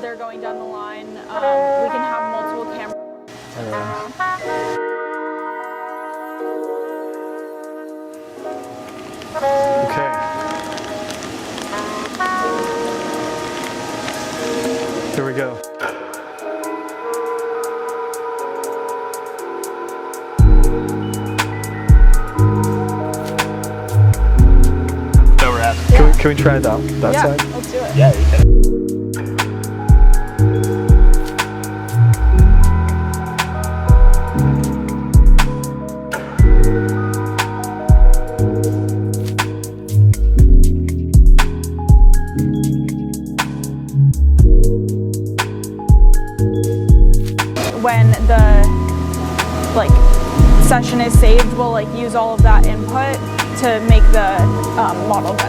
they're going down the line, we can have multiple cameras. Okay. Here we go. So we're at. Can we try it out? That side? Let's do it. Yeah, you can. When the session is saved, we'll use all of that input to make the model better.